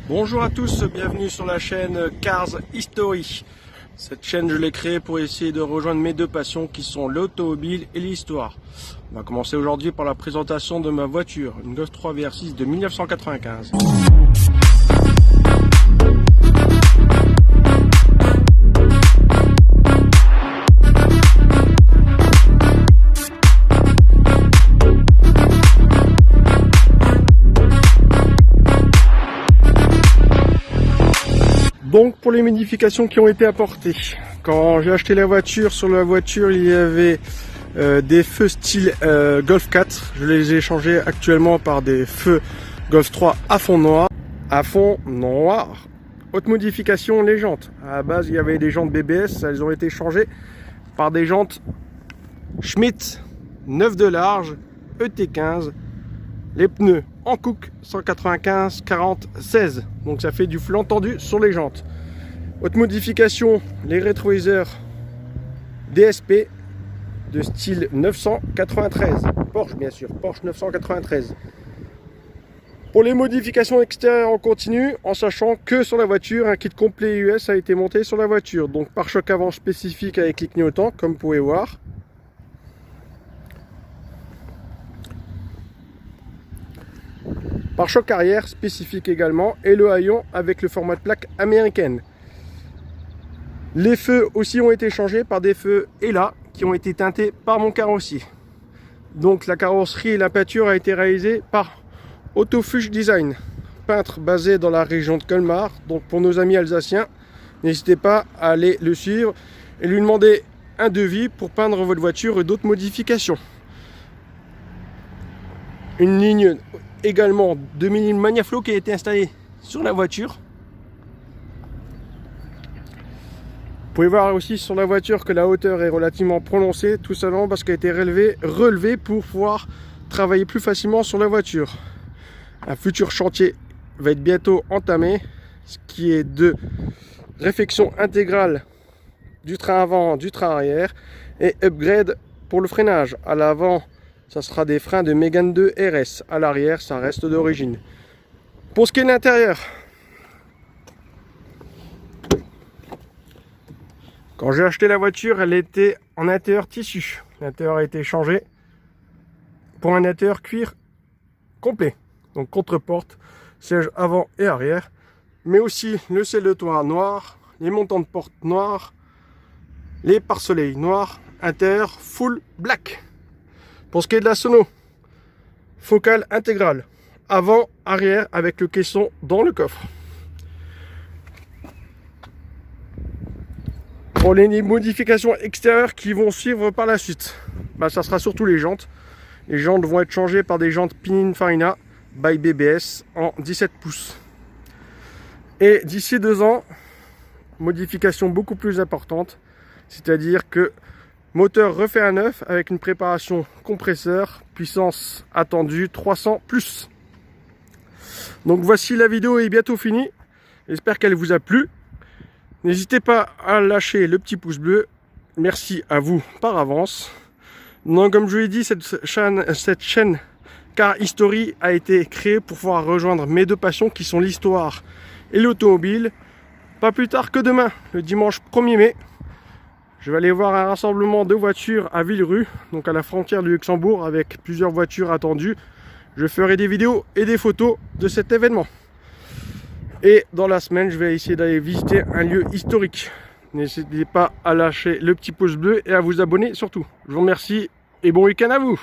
Bonjour à tous, bienvenue sur la chaîne Cars History. Cette chaîne, je l'ai créée pour essayer de rejoindre mes deux passions qui sont l'automobile et l'histoire. On va commencer aujourd'hui par la présentation de ma voiture, une Golf 3 VR6 de 1995. Donc pour les modifications qui ont été apportées, quand j'ai acheté la voiture, sur la voiture il y avait des feux style Golf 4. Je les ai changés actuellement par des feux Golf 3 à fond noir. Autre modification, les jantes. À la base il y avait des jantes BBS, elles ont été changées par des jantes Schmidt 9 de large, ET15. Les pneus en Cook 195 40 16, donc ça fait du flanc tendu sur les jantes. Autre modification, les rétroviseurs DSP de style 993, Porsche bien sûr, Porsche 993. Pour les modifications extérieures, on continue en sachant que sur la voiture, un kit complet US a été monté sur la voiture. Donc pare-choc avant spécifique avec les clignotants, comme vous pouvez voir. Pare-choc arrière spécifique également et le haillon avec le format de plaque américaine. Les feux aussi ont été changés par des feux ELA qui ont été teintés par mon carrossier. Donc la carrosserie et la peinture a été réalisée par Autofuge Design, peintre basé dans la région de Colmar. Donc pour nos amis alsaciens, n'hésitez pas à aller le suivre et lui demander un devis pour peindre votre voiture et d'autres modifications. Une ligne également 2000 Magnaflow qui a été installée sur la voiture. Vous pouvez voir aussi sur la voiture que la hauteur est relativement prononcée, tout simplement parce qu'elle a été relevée pour pouvoir travailler plus facilement sur la voiture. Un futur chantier va être bientôt entamé, ce qui est de réfection intégrale du train avant, du train arrière et upgrade pour le freinage. À l'avant, ça sera des freins de Mégane 2 RS. À l'arrière, ça reste d'origine. Pour ce qui est de l'intérieur, quand j'ai acheté la voiture, elle était en intérieur tissu. L'intérieur a été changé pour un intérieur cuir complet. Donc contre-porte, siège avant et arrière. Mais aussi le ciel de toit noir, les montants de porte noirs, les pare-soleil noirs, intérieur full black. Pour ce qui est de la sono, focale intégrale, avant, arrière avec le caisson dans le coffre. Pour les modifications extérieures qui vont suivre par la suite, ça sera surtout les jantes. Les jantes vont être changées par des jantes Pininfarina by BBS en 17 pouces. Et d'ici 2 ans, modification beaucoup plus importante, c'est-à-dire que moteur refait à neuf avec une préparation compresseur, puissance attendue 300 plus. Donc voici, la vidéo est bientôt finie. J'espère qu'elle vous a plu. N'hésitez pas à lâcher le petit pouce bleu. Merci à vous par avance. Donc comme je vous l'ai dit, cette chaîne Car History a été créée pour pouvoir rejoindre mes deux passions qui sont l'histoire et l'automobile. Pas plus tard que demain, le dimanche 1er mai. Je vais aller voir un rassemblement de voitures à Villerue, donc à la frontière du Luxembourg, avec plusieurs voitures attendues. Je ferai des vidéos et des photos de cet événement. Et dans la semaine, je vais essayer d'aller visiter un lieu historique. N'hésitez pas à lâcher le petit pouce bleu et à vous abonner surtout. Je vous remercie et bon week-end à vous.